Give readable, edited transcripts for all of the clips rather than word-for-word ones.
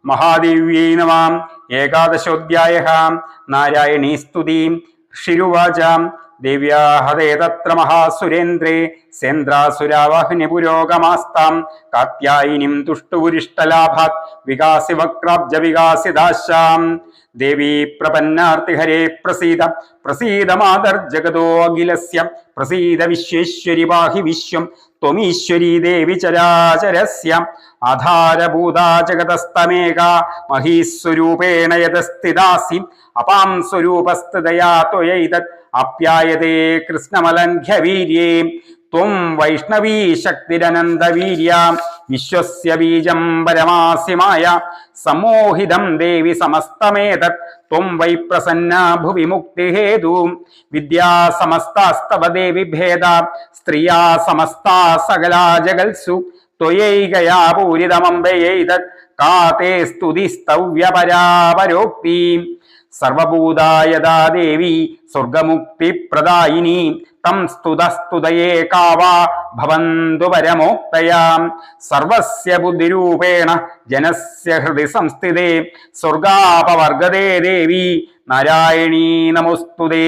महादेव्यै नमः। एकादशोऽध्यायः। नारायणी स्तुति। ऋषिरुवाच देव्या हते तत्र महासुरेन्द्रे सेन्द्रासुरावाहिनि पुरोगमास्तां कात्यायिनीं तुष्टुवुरिष्टलाभात् विकासि वक्राब्ज विकासिदाशां देवी प्रपन्नार्तिहरे प्रसीद प्रसीद मातर्जगतो अखिलस्य प्रसीद विश्वेश्वरि पाहि विश्वं त्वमीश्वरी देवी चराचरस्य आधारभूता जगतस्तमेका महीस्वरूपेण यतस्थितासि अपां स्वरूपस्थितया त्वयैतत् आप्यायते कृष्णमलङ्घ्य वीर्ये त्वं वैष्णवी शक्तिरनन्दवीर्या विश्वस्य बीजं परमासि माया सम्मोहितं देवि समस्तमेतत् त्वं वै प्रसन्ना भुवि मुक्तिहेतु विद्या समस्तास्तव देवि भेदा स्त्रिया समस्ता सकला जगत्सु त्वयैकया पूरितमम्बयैतत् का ते स्तुतिस्तव्यपरापरोक्ति सर्वभूतायदा देवी स्वर्गमुक्तिप्रदायिनी तं स्तुतस्तुतये का वा भवन्तु परमोक्तया सर्वस्य बुद्धिरूपेण जनस्य हृदि संस्थिते स्वर्गापवर्गदे देवी नारायणी नमोस्तुते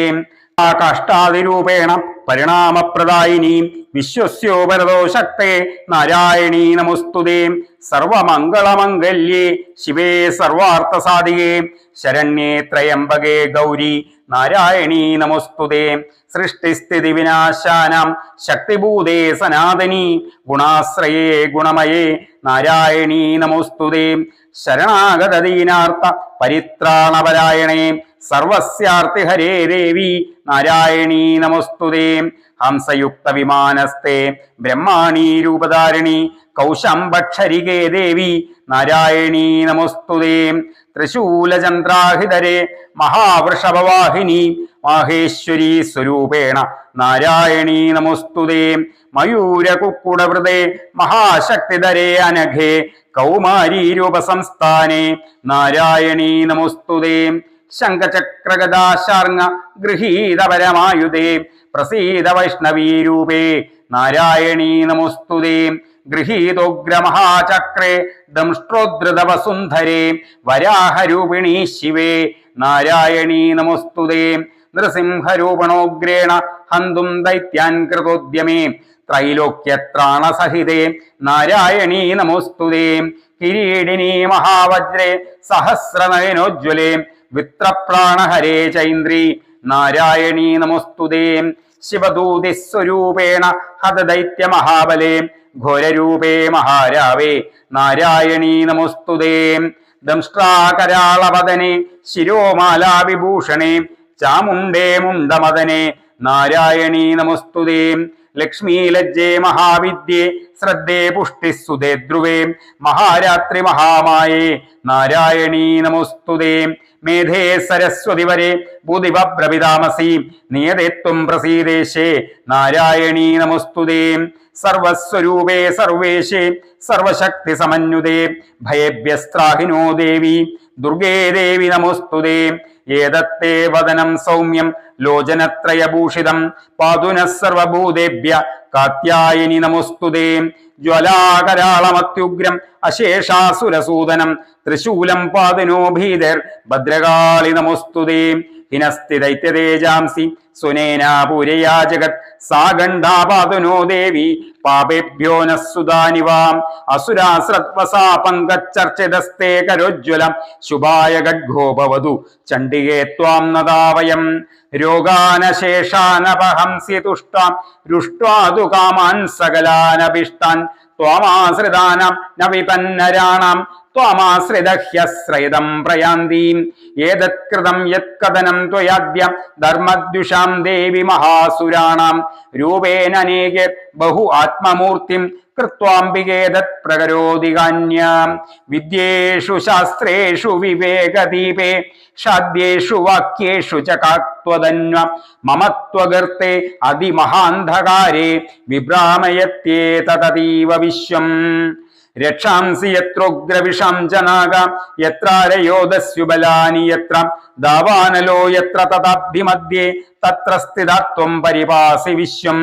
काष्ठादिरूपेण परिणामप्रदायिनी विश्वस्योपरतो शक्ते नारायणी नमोस्तुते सर्वमङ्गलमङ्गल्ये शिवे सर्वार्थसाधिके शरण्ये त्र्यम्बके गौरी नारायणी नमोस्तुते सृष्टिस्थितिविनाशानां शक्तिभूते सनातनी गुणाश्रये गुणमये नारायणी नमोस्तुते शरणागतदीनार्थ परित्राणपरायणे सर्वस्यार्तिहरे देवी नारायणी नमोस्तुते हंसयुक्त विमानस्ते ब्रह्माणी रूपधारिणी कौशंबक्षरिके देवी नारायणी नमोस्तुते त्रिशूलचन्द्राहिधरे महावृषभवाहिनी माहेश्वरी स्वरूपेण नारायणी नमोस्तुते मयूरकुक्कुटवृते महाशक्तिधरे अनघे कौमारी रूपसंस्थाने नारायणी नमोस्तुते शङ्खचक्रगदाशार्ङ्ग गृहीतपरमायुधे प्रसीद वैष्णवीरूपे नारायणी नमोस्तुते गृहीतोग्रमहाचक्रे दंष्ट्रोद्धृतवसुन्धरे वराहरूपिणी शिवे नारायणी नमोस्तुते नृसिंहरूपणोग्रेण हन्तुं दैत्यान् कृतोद्यमे त्रैलोक्यत्राणसहिते नारायणी नमोस्तुते किरीटिनी महावज्रे सहस्रनयनोज्ज्वले वित्रप्राणहरे चैन्द्री नारायणी नमोस्तुते शिवदूतिस्वरूपेण हतदैत्यमहाबले घोररूपे महारावे नारायणी नमोस्तुते दंष्ट्राकराळवदने शिरोमालाविभूषणे चामुण्डे मुण्डमदने नारायणी नमोस्तुते लक्ष्मीलज्जे महाविद्ये श्रद्धे पुष्टिस्सुते ध्रुवे महारात्रि महामाये नारायणी नमोस्तुते मेधे सरस्वती वरे बुधिवप्रभिधामसि नियते त्वं प्रसीदेशे नारायणी नमोस्तुते सर्वस्वरूपे सर्वेशे सर्वशक्तिसमन्युते भयेभ्यस्त्राहिनो देवी दुर्गे देवी नमोस्तुते एतत्ते वदनं सौम्यं लोचनत्रयभूषितं पातु नः सर्वभूतेभ्य कात्यायिनी नमोस्तुते ज्वलाकराळमत्युग्रम् अशेषासुरसूदनं त्रिशूलं पातु नो भीतिर्भद्रकाळि नमोस्तुते हिनस्ति दैत्यतेजांसि सुनेना पूरया जगत् सा गण्डा पातु नो देवी पापेभ्यो नः सुदानिवाम् असुराश्रत्वसा पङ्कच्चर्चितस्ते करोज्ज्वल शुभाय खड्गो भवतु चण्डिके त्वां नदा वयं रोगानशेषानपहंसि तुष्टां रुष्ट्वा तु कामान् सकलानभीष्टान् त्वामाश्रितानां न विपन्नराणां त्वामाश्रितह्यश्रयदं प्रयान्तीम् एतत्कृतं यत्कथनं त्वयाद्य धर्मद्युषां देवि महासुराणां रूपेण अनेके बहु आत्ममूर्तिं कृत्वाम्बिके तत्प्रकरोति कान्यां विद्येषु शास्त्रेषु विवेकदीपे शाद्येषु वाक्येषु च कात्वदन्व मम त्वगर्ते अधिमहान्धकारे विभ्रामयत्येतदतीव विश्वम् രക്ഷാംസി യത്രോഗ്രവിഷാം ജനാഗ യത്രാരയോദസ്യുബലാനി യത്ര ദാവാനലോ യത്ര തഥാബ്ധി മധ്യേ തത്ര സ്ഥിതാത്വം പരിപാസി വിശ്വം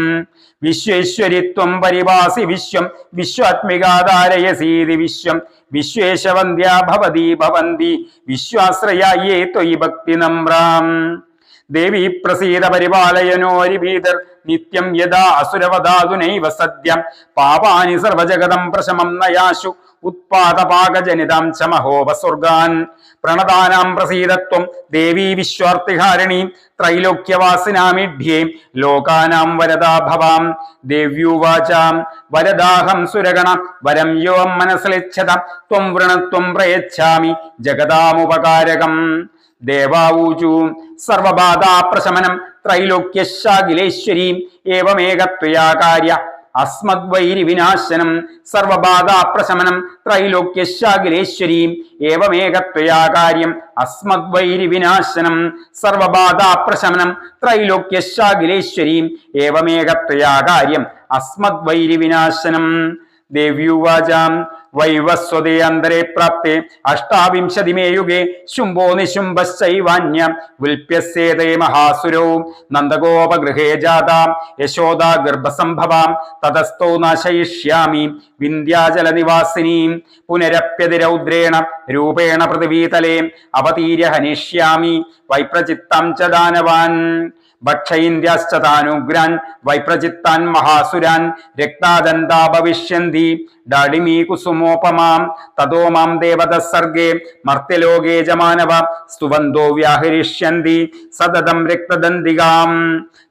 വിശ്വേശ്വരിത്വം പരിപാസി വിശ്വം വിശ്വാത്മികാധാരയസീതി വിശ്വം വിശ്വേശവന്ധ്യാ ഭവതി ഭവന്തി വിശ്വാശ്രയായേ ത്വയി ഭക്തി നമ്രാം ദേവി പ്രസീത പരിപാലയനോരിഭീതർ നിത്യം യഥാ അസുരവധാതുനൈവ സദ്യം പാപാനി സർവജഗതം പ്രശമം നയാശു ഉത്പാദപാകജനിതാം ച മഹോപസ്വർഗാൻ പ്രണതാനാം പ്രസീദത്വം ദേവീ വിശ്വാർത്തിഹാരിണീ ത്രൈലോക്യവാസിനാമിഢ്യേ ലോകാനാം വരദാ ഭവാം ദേവ്യൂവാചാം വരദാഹം സുരഗണ വരം യോ മനസ്സിലിച്ഛത ത്വം വൃണത്വം പ്രയച്ഛാമി ജഗതാമുപകാരകം ദേവാവൂചു സർവബാധാ പ്രശമനം ത്രൈലോക്യശാഖിലേശ്വരീ ഏവമേകത്വയാ കാര്യ അസ്മദ്വൈരി വിനാശനം സർവബാധാ പ്രശമനം ത്രൈലോക്യശാഖിലേശ്വരീ ഏവമേകത്വയാ കാര്യം അസ്മദ്വൈരി വിനാശനം സർവബാധാ പ്രശമനം ത്രൈലോക്യശാഖിലേശ്വരീ ഏവമേകത്വയാ കാര്യം അസ്മദ്വൈരി വിനാശനം ദേവ്യുവാചാം വൈവസ്വതേ അന്തരേ പ്രാപ്തേ അഷ്ടാവിംശതിമേ യുഗേ ശുംഭോ നിശുംഭശ്ചൈവാന്യം വിൽപ്യസ്യേതേ മഹാസുരോ നന്ദഗോപഗൃഹേ ജാതാം യശോദാ ഗർഭസംഭവാം തതസ്ഥോ നാശയിഷ്യാമി വിന്ധ്യാചലനിവാസിനീം പുനരപ്യതിരൗദ്രേണ രൂപേണ പൃഥിവീതലേ അവതീര്യ ഹനിഷ്യാമി വൈപ്രചിത്തം ച ദാനവാൻ ഭക്ഷയിന്ദ്യാശ്ച താനുഗ്രാൻ വൈപ്രചിത്താൻ മഹാസുരാൻ രക്താദന്താ ഭവിഷ്യന്തി ഡാഡിമീ കുസുമോപമാം തതോ മാം ദേവത സർഗേ മർത്യലോകേ ജമാനവ സ്തുവന്തോ വ്യാഹരിഷ്യന്തി സതതം രക്തദന്തികാം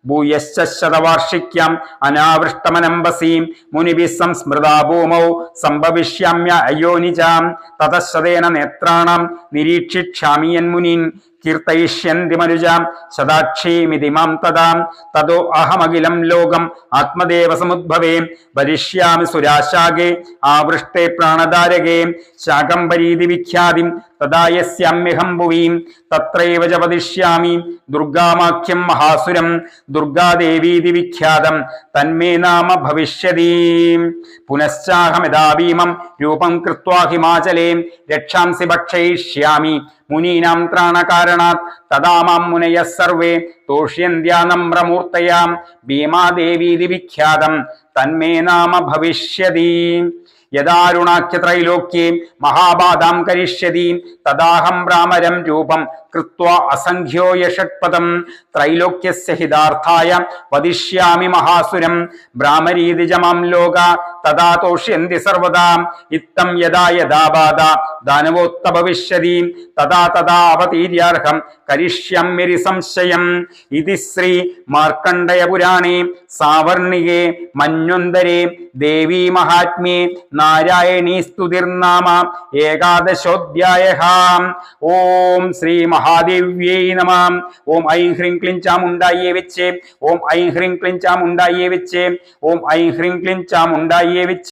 ഭൂയശ്ച ശതവാർഷിക്യാം അനാവൃഷ്ടമനംബസീം മുനിഭിः സംസ്മൃതാ ഭൂമൗ സംഭവിഷ്യാമ്യ അയോനിജാം തതശതേന നേത്രാണാം നിരീക്ഷിക്ഷ്യാമി യന്മുനീൻ കീർത്തയിഷ്യന്തി മനുജാം ശതാക്ഷീമിതി മാം തദാം തതോ അഹമഖിലം ലോകം ആത്മദേവ സമുദ്ഭവേ വരിഷ്യാമി സുരാശാകേ ആവൃഷ്ടേ പ്രാണധാരകേ ശാകംബരീതി വിഖ്യാതിം തദാ യസ്യാമ്യഹം ഭുവീം തത്രൈവ ച വദിഷ്യാമി ദുർഗാമാഖ്യം മഹാസുരം ദുർഗാദേവീതി വിഖ്യാതം തന്മേ നാമ ഭവിഷ്യതി പുനശ്ചാഹമിതാ ഭീമം രൂപം കൃത്വാ ഹിമാചലേ രക്ഷാംസി ഭക്ഷയിഷ്യാമി മുനീനാം ത്രാണകാരണാത് തദാ മാം മുനയഃ സർവേ തോഷ്യന്ത്യാ നമ്രമൂർത്തയാം ഭീമാദേവീതി വിഖ്യാതം തന്മേ നാമ ഭവിഷ്യതി യദാരുണാഖ്യ ത്രൈലോക്യേ മഹാബാധാം കരിഷ്യതി തദാഹം ഭ്രാമരം രൂപം കൃത്വാ അസംഖ്യോ യഷട്പദം ത്രൈലോക്യസ്യ ഹിതാർത്ഥായ വദിഷ്യാമി മഹാസുരം ഭ്രാമരീതി ച മാം ലോക തദാ തോഷ്യന്തി സർവദാ ഇത്തം യദാ യദാ ബാധ ദാനവോത്ത ഭവിഷ്യതി തദാ തദാ അവതീര്യാർഹം കരിഷ്യാമ്യരി സംശയം ഇതി ശ്രീ മാർക്കണ്ഡയ പുരാണേ സാവർണികേ മന്വന്തരേ ദേവീ മഹാത്മ്യേ നാരായണീ സ്തുതിർനാമ ഏകാദശോധ്യായഃ. ഓം ശ്രീ മഹാദേവ്യൈ നമഃ. ഓം ഐം ഹ്രീം ക്ലീം ചാമുണ്ഡായേ വെച്ചേ. ഓം ഐം ഹ്രീം ക്ലീം ചാമുണ്ഡായേ വെച്ചേ. ഓം ഐം ഹ്രീം ക്ലീം ചാമുണ്ഡായേ വെച്ചേ.